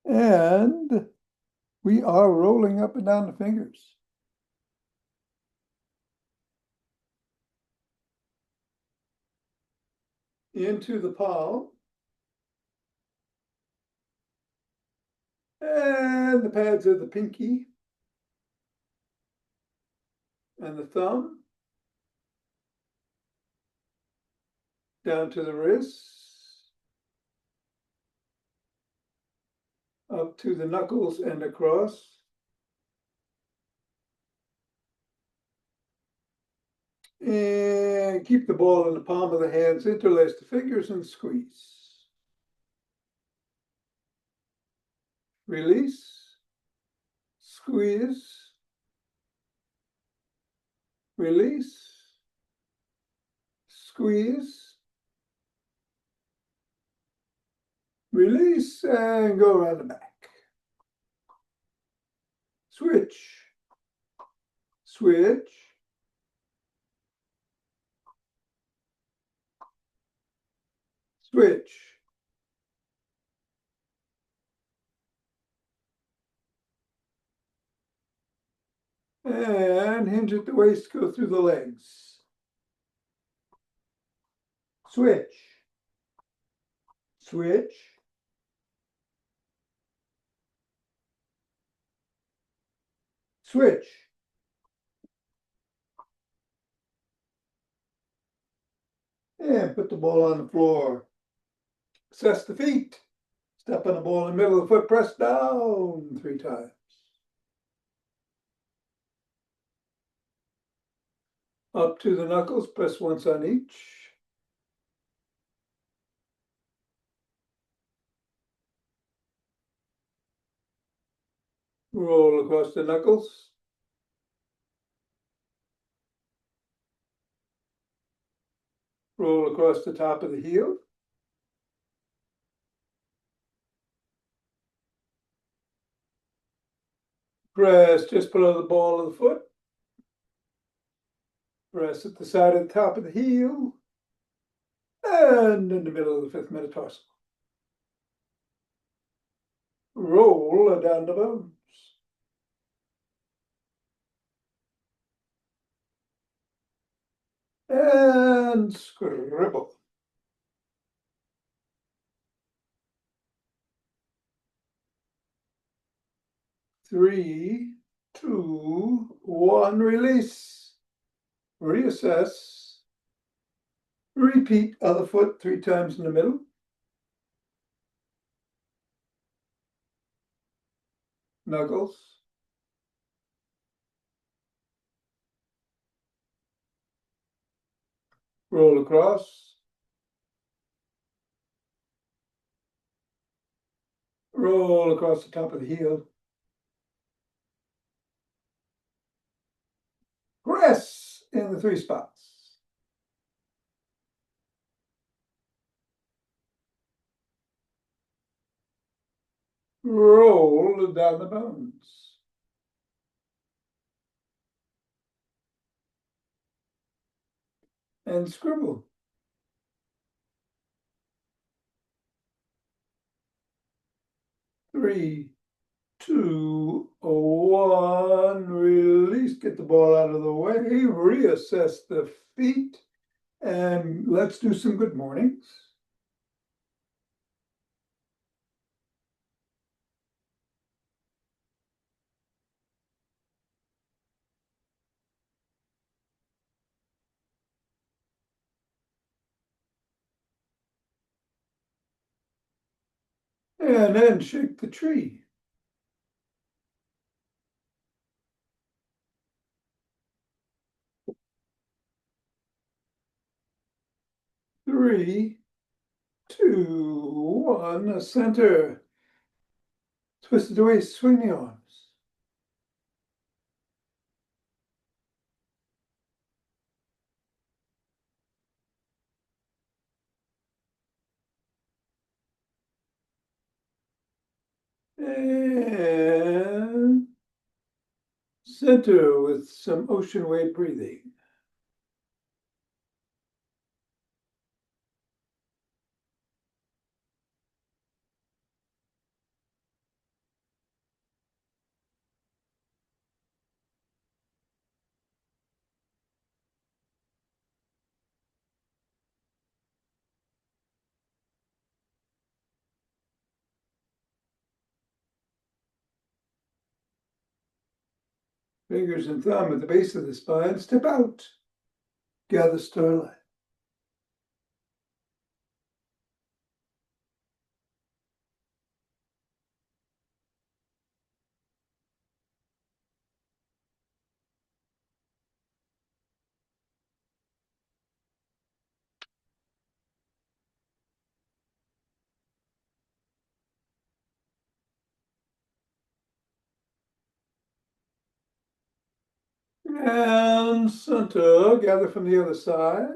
And we are rolling up and down the fingers. Into the palm. And the pads of the pinky and the thumb. Down to the wrists. Up to the knuckles and across. And keep the ball in the palm of the hands, interlace the fingers and squeeze. Release, squeeze, release, squeeze, release, and go around the back. Switch, switch, switch. And hinge at the waist, go through the legs. Switch, switch, switch. And put the ball on the floor. Assess the feet. Step on the ball in the middle of the foot, press down 3 times. Up to the knuckles, press once on each. Roll across the knuckles. Roll across the top of the heel. Press just below the ball of the foot. Press at the side of the top of the heel. And in the middle of the 5th metatarsal. Roll down the bones. And scribble. Three, two, one, release. Reassess. Repeat other foot 3 times in the middle. Knuckles. Roll across. Roll across the top of the heel. Press in the 3 spots. Roll down the bones. And scribble. 3, 2, 1. Release. Get the ball out of the way. Reassess the feet. And let's do some good mornings. And then shake the tree. Three, two, one, center. Twist it away, swing the arms. And center with some ocean wave breathing. Fingers and thumb at the base of the spine. Step out. Gather starlight. And center. Gather from the other side.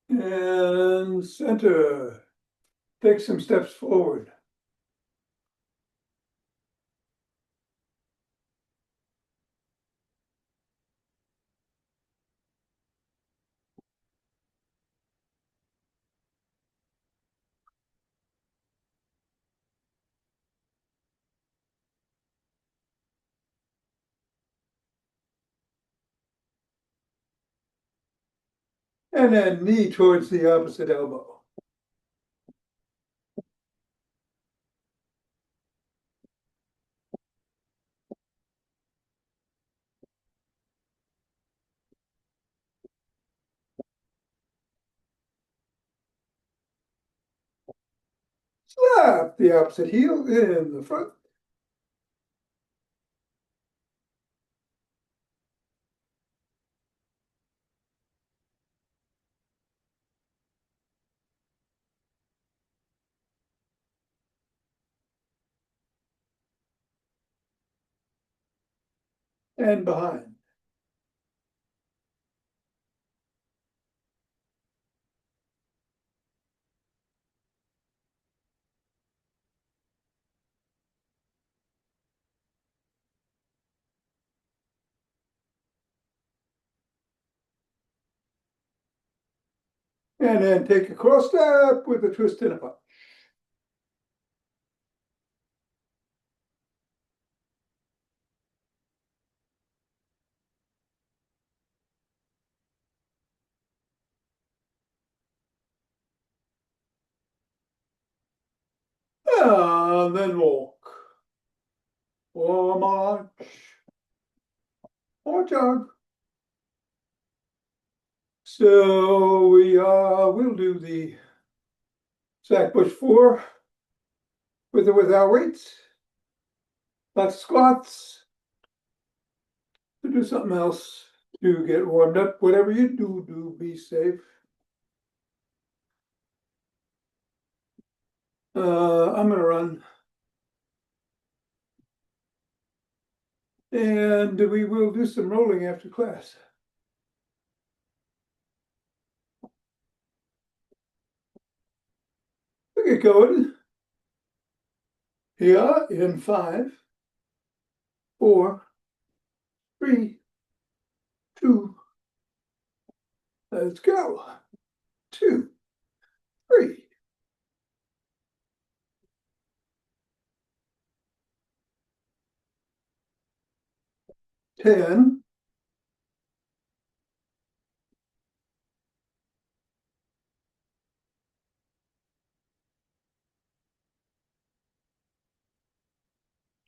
And center. Take some steps forward. And then knee towards the opposite elbow. Slap the opposite heel in the front. And behind. And then take a cross step with a twist and a punch. And then walk. Or march. Or jog. So we'll do the sack push 4 with or without weights. Lots of squats. To do something else to get warmed up. Whatever you do be safe. I'm gonna run. And we will do some rolling after class. We'll get going. Here in 5, 4, 3, 2. Let's go. 2, 3. 10.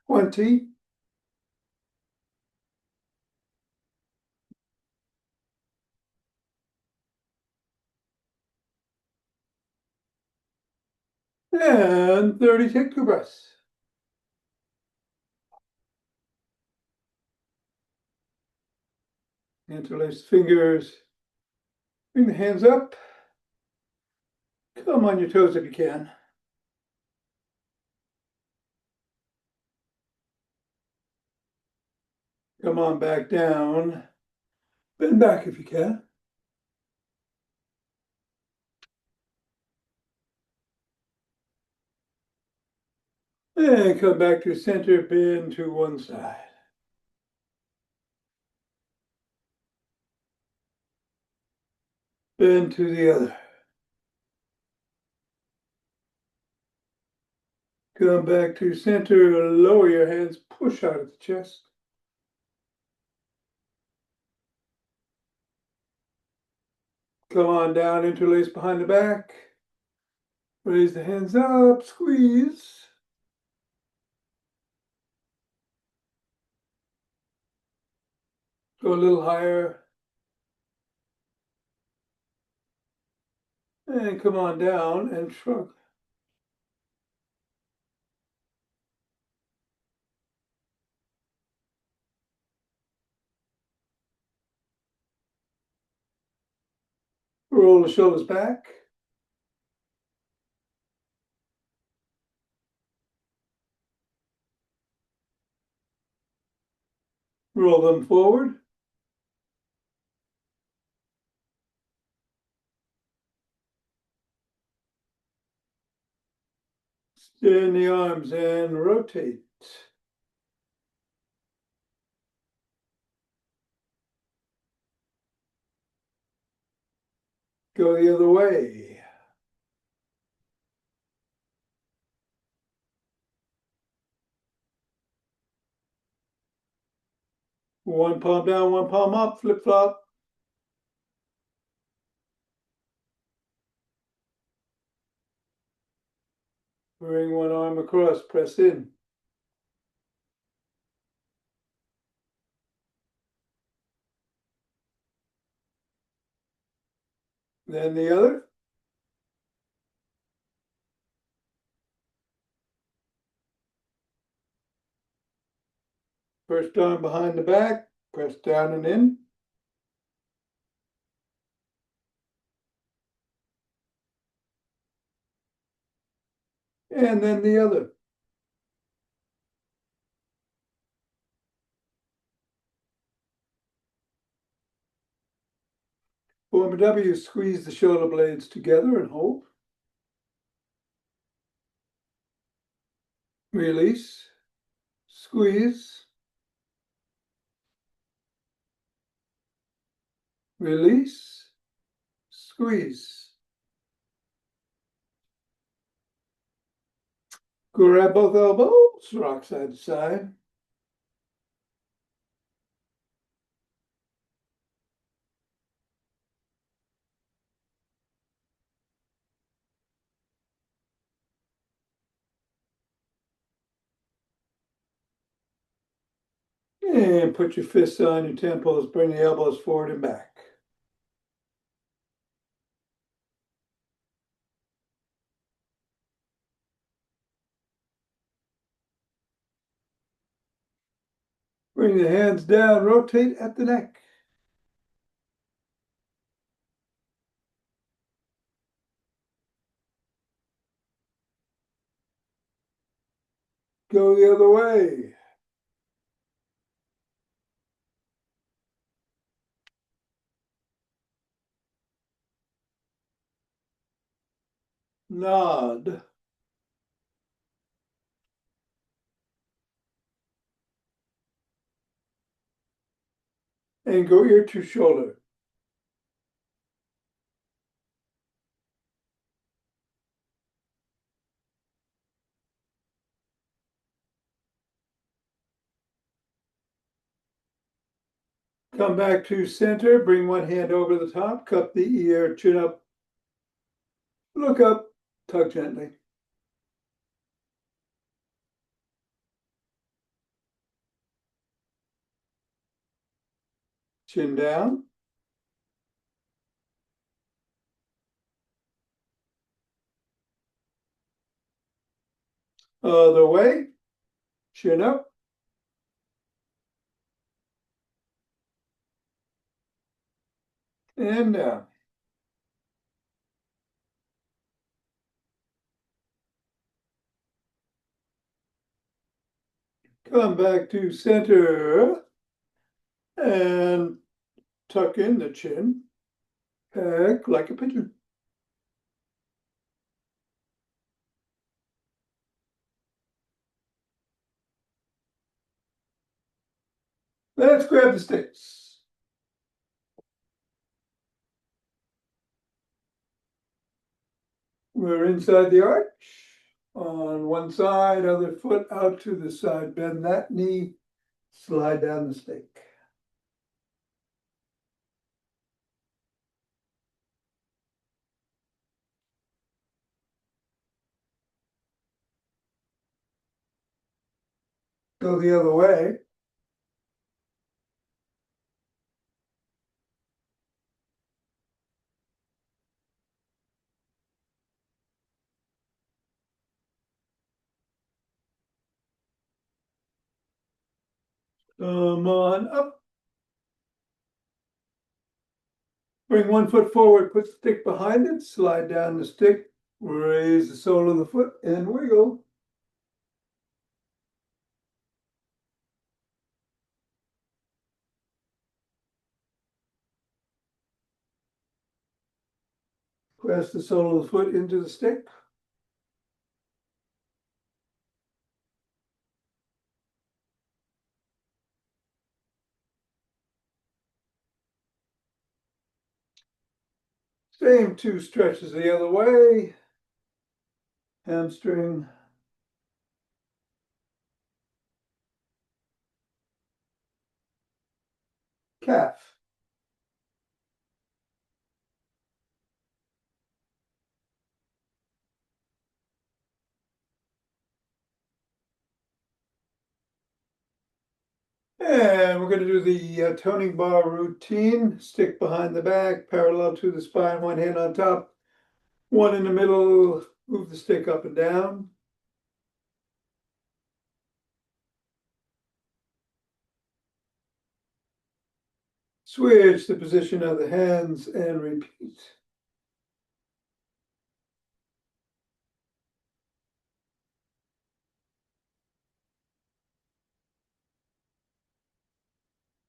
20. And 30. Take 2 breaths. Interlace fingers. Bring the hands up. Come on your toes if you can. Come on back down. Bend back if you can. And come back to center, bend to one side. Bend to the other. Come back to center, lower your hands, push out of the chest. Come on down, interlace behind the back. Raise the hands up, squeeze. Go a little higher. And come on down and shrug. Roll the shoulders back. Roll them forward. Extend the arms and rotate. Go the other way. One palm down, one palm up, flip flop. Bring one arm across, press in. Then the other. First arm behind the back, press down and in. And then the other. Form a W, squeeze the shoulder blades together and hold. Release, squeeze, release, squeeze. Grab both elbows, rock side to side. And put your fists on your temples, bring the elbows forward and back. Bring the hands down, rotate at the neck. Go the other way. Nod. And go ear to shoulder. Come back to center, bring one hand over the top, cup the ear, chin up, look up, tug gently. Chin down. Other way, chin up. And down. Come back to center and tuck in the chin, peck like a pigeon. Let's grab the sticks. We're inside the arch. On one side, other foot out to the side. Bend that knee, slide down the stake. Go the other way. Come on up. Bring one foot forward, put the stick behind it, slide down the stick, raise the sole of the foot and wiggle. Press the sole of the foot into the stick. Same two stretches the other way. Hamstring. Calf. And we're going to do the toning bar routine. Stick behind the back, parallel to the spine, one hand on top, one in the middle. Move the stick up and down. Switch the position of the hands and repeat.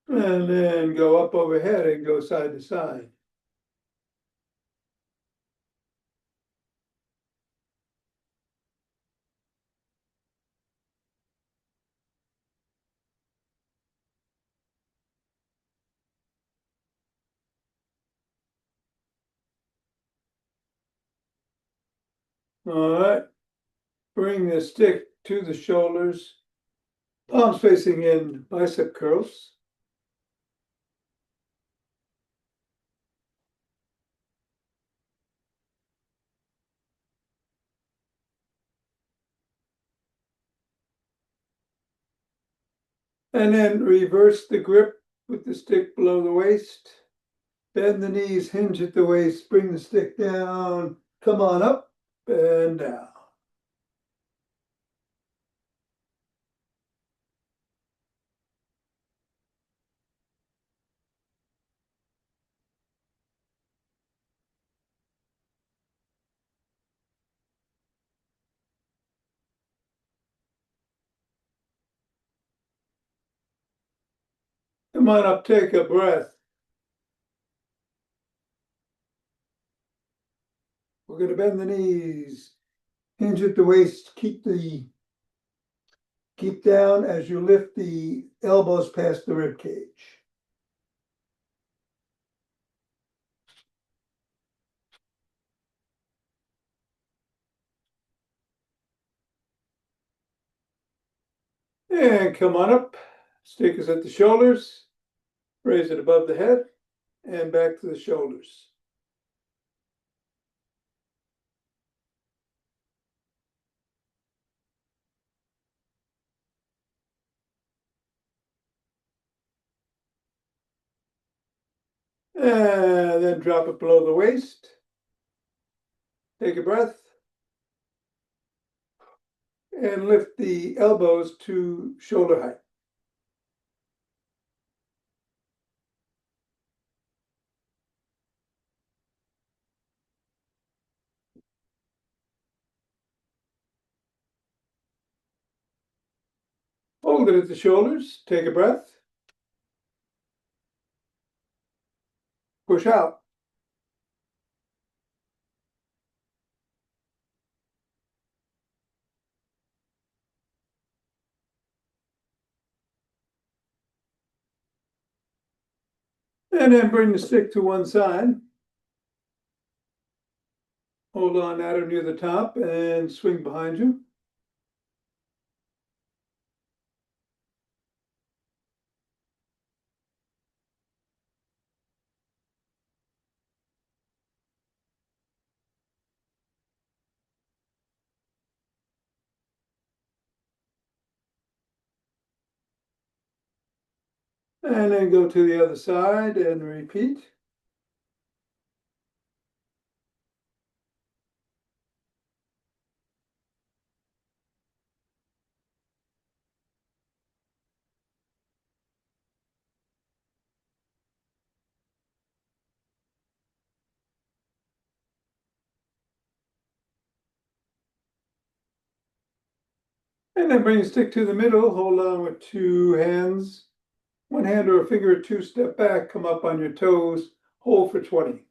And then go up overhead and go side to side. All right. Bring the stick to the shoulders, palms facing in, bicep curls. And then reverse the grip with the stick below the waist. Bend the knees, hinge at the waist, bring the stick down, come on up and down. Come on up, take a breath. We're going to bend the knees, hinge at the waist, keep down as you lift the elbows past the rib cage. And come on up. Stick is at the shoulders. Raise it above the head and back to the shoulders. And then drop it below the waist. Take a breath. And lift the elbows to shoulder height. Hold it at the shoulders. Take a breath. Push out. And then bring the stick to one side. Hold on at or near the top and swing behind you. And then go to the other side and repeat. And then bring your stick to the middle, hold on with two hands. One hand or a finger or two, step back, come up on your toes, hold for 20.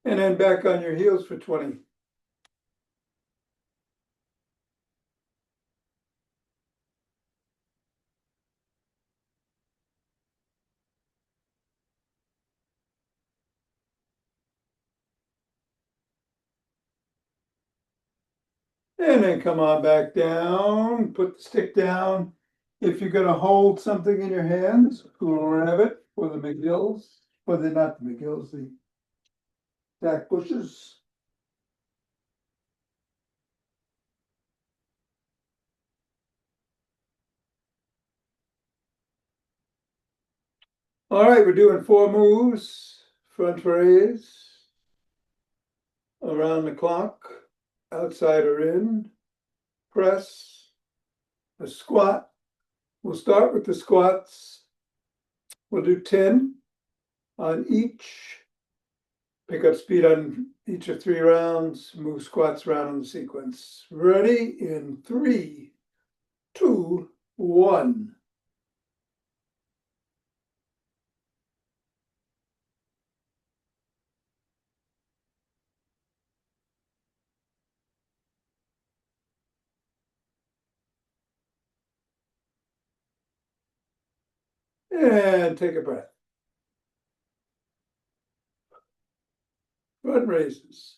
And then back on your heels for 20. And then come on back down, put the stick down. If you're gonna hold something in your hands, grab it for the McGills, not the McGills, the Zach Bushes. All right, we're doing 4 moves. Front raise, around the clock, outside or in, press, a squat. We'll start with the squats. We'll do 10 on each. Pick up speed on each of 3 rounds, move squats around in the sequence. Ready in 3, 2, 1. And take a breath. Front raises.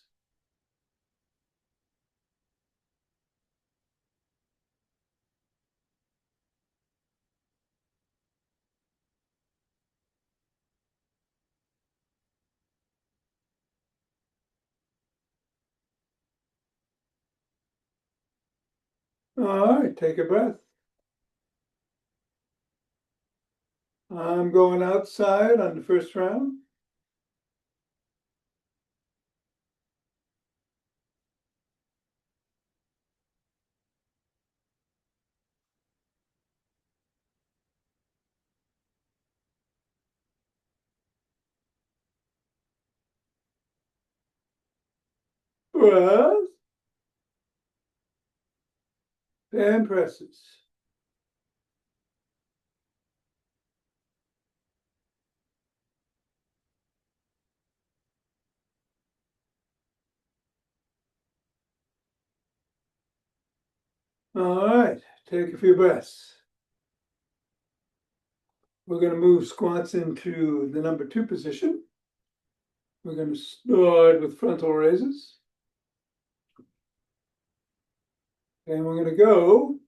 All right, take a breath. I'm going outside on the first round. Breath. And presses. All right, take a few breaths. We're going to move squats into the number 2 position. We're going to start with frontal raises. And we're going to go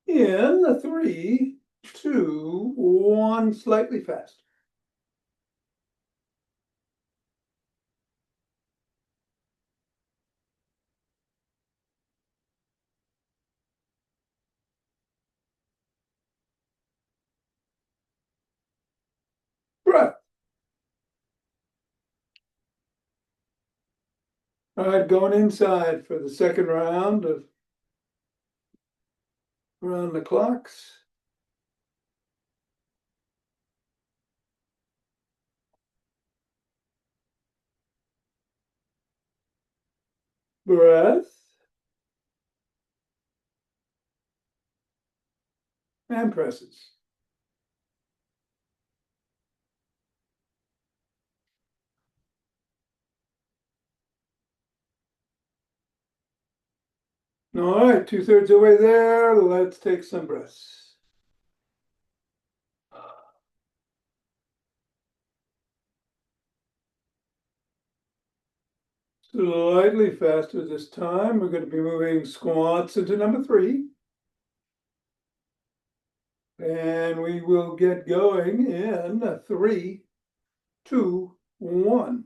in a 3, 2, 1, slightly faster. Breath. All right, going inside for the second round of around the clocks. Breath. And presses. All right, 2/3 of the way there. Let's take some breaths. Slightly faster this time. We're going to be moving squats into number 3. And we will get going in 3, 2, 1.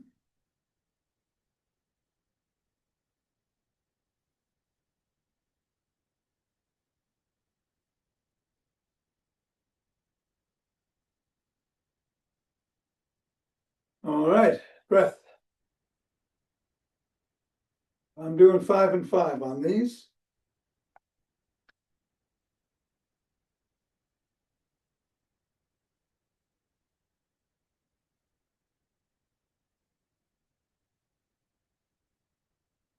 All right, breath. I'm doing 5 and 5 on these.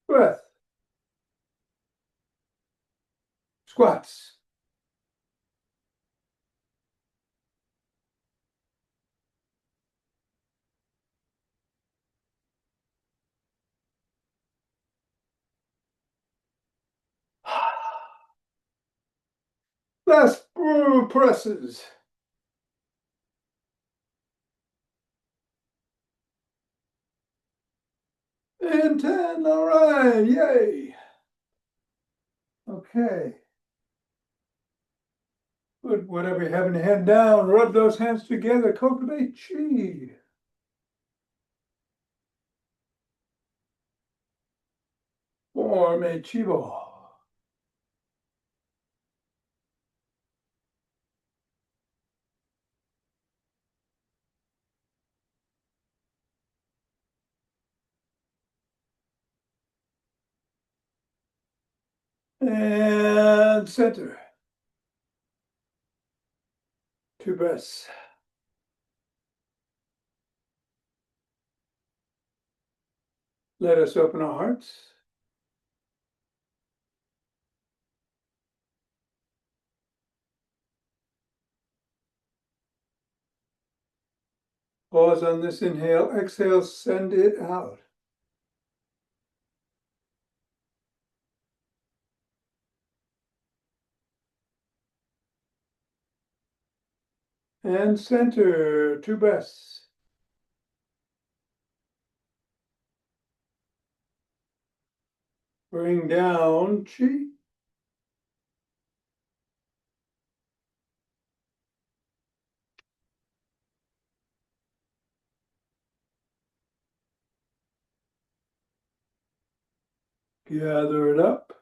Breath. Squats. Last presses. And 10, all right, yay. Okay. Good, whatever you have in your hand down, rub those hands together, cultivate chi. Form a chi ball. And center. 2 breaths. Let us open our hearts. Pause on this inhale, exhale, send it out. And center, 2 breaths. Bring down chi. Gather it up.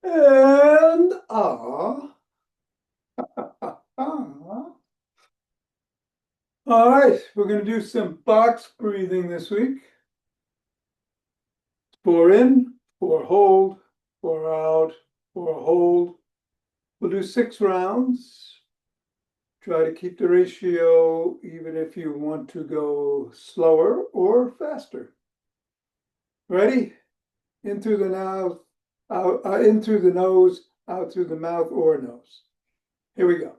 And ah. All right, we're going to do some box breathing this week. 4 in, 4 hold, 4 out, 4 hold. We'll do 6 rounds. Try to keep the ratio even if you want to go slower or faster. Ready? In through the mouth, out, in through the nose, out through the mouth or nose. Here we go.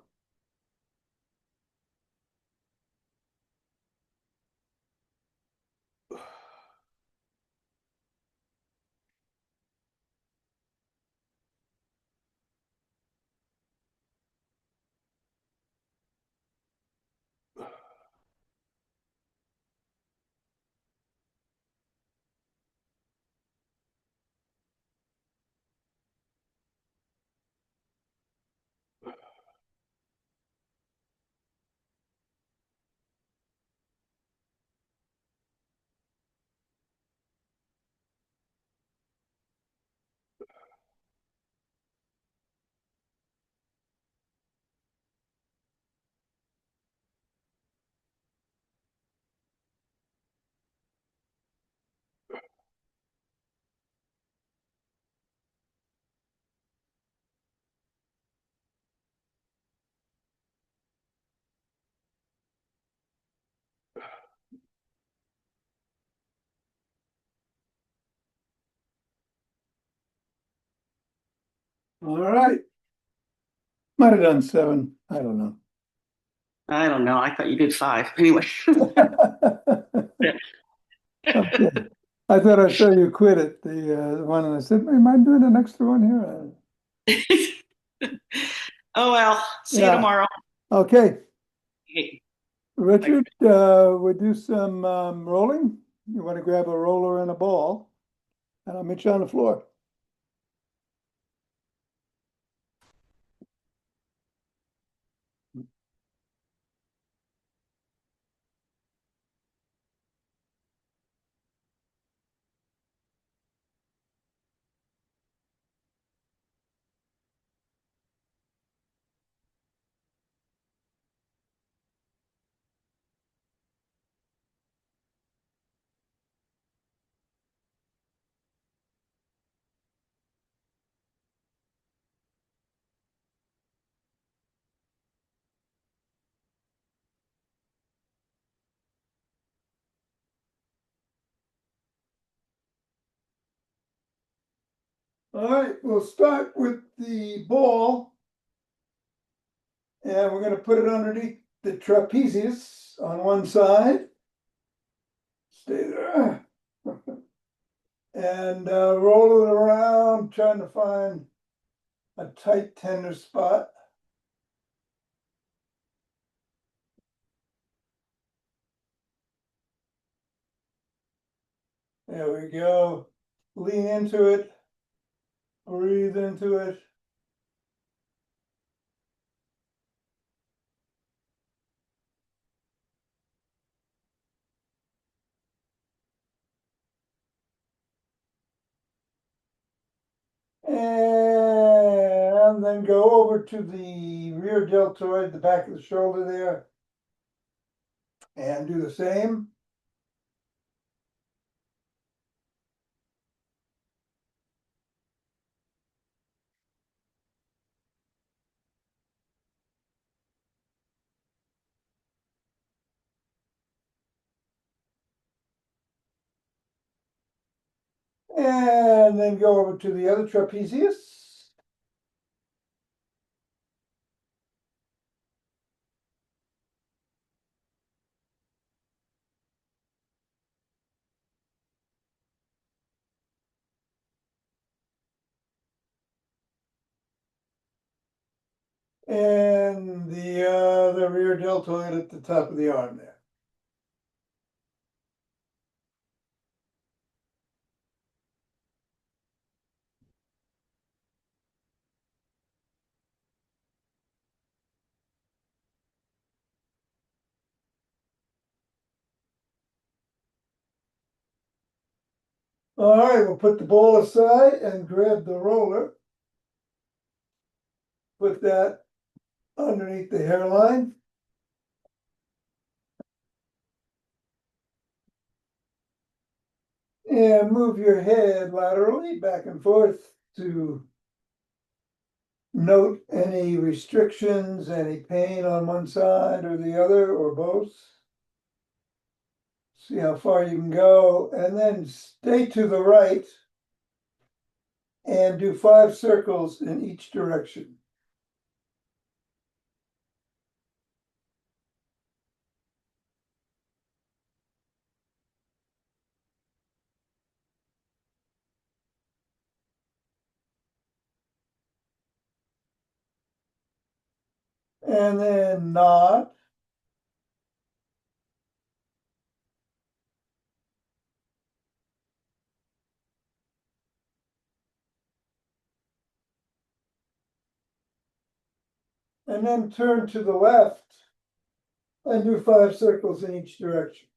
All right. Might have done 7. I don't know. I don't know. I thought you did 5. Anyway. Okay. I thought I saw you quit it, the one, and I said, am I doing an extra one here? Oh well. See you Yeah. tomorrow. Okay. Okay. Bye. Richard, we'll do some rolling. You want to grab a roller and a ball, and I'll meet you on the floor. All right, we'll start with the ball, and we're going to put it underneath the trapezius on one side. Stay there. And roll it around, trying to find a tight, tender spot. There we go. Lean into it. Breathe into it. And then go over to the rear deltoid, the back of the shoulder there, and do the same. And then go over to the other trapezius. And the rear deltoid at the top of the arm there. All right, we'll put the ball aside and grab the roller. Put that underneath the hairline. And move your head laterally back and forth to note any restrictions, any pain on one side or the other, or both. See how far you can go, and then stay to the right and do 5 circles in each direction. And then nod. And then turn to the left and do 5 circles in each direction.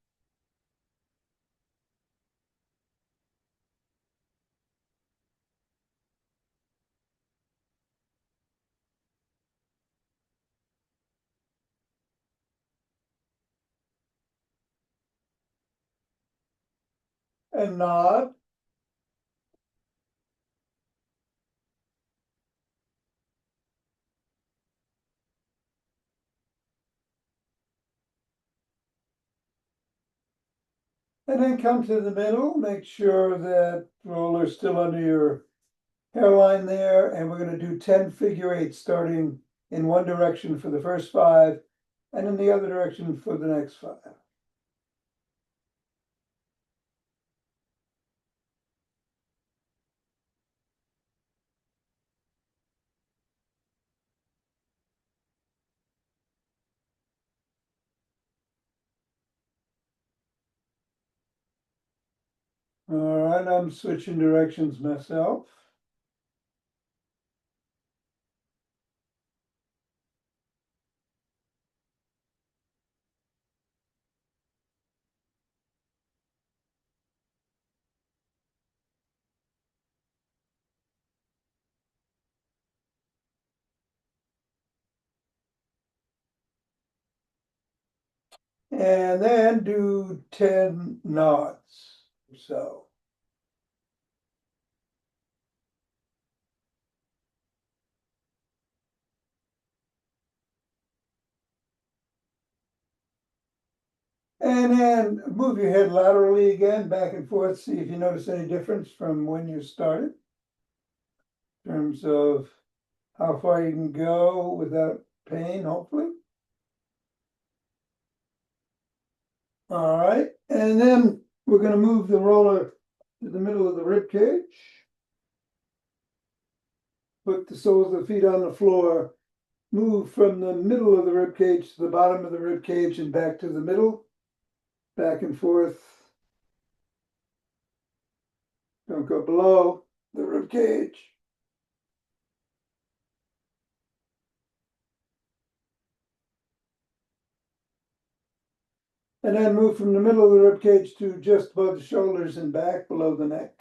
And nod. And then come to the middle, make sure that roller's still under your hairline there, and we're going to do 10 figure eights starting in one direction for the first 5, and in the other direction for the next 5. All right, I'm switching directions myself. And then do 10 knots or so. And then move your head laterally again, back and forth, see if you notice any difference from when you started in terms of how far you can go without pain, hopefully. All right, and then we're going to move the roller to the middle of the rib cage. Put the soles of the feet on the floor. Move from the middle of the rib cage to the bottom of the rib cage and back to the middle. Back and forth. Don't go below the rib cage. And then move from the middle of the rib cage to just above the shoulders and back below the neck.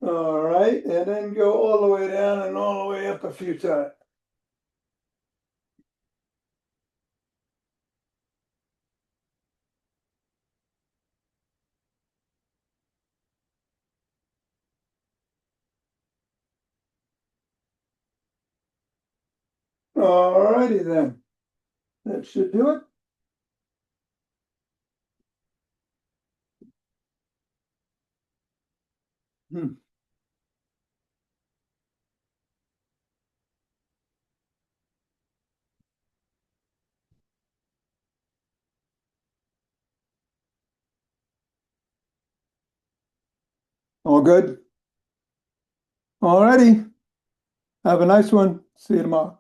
All right, and then go all the way down and all the way up a few times. All righty then. That should do it. All good? All righty. Have a nice one. See you tomorrow.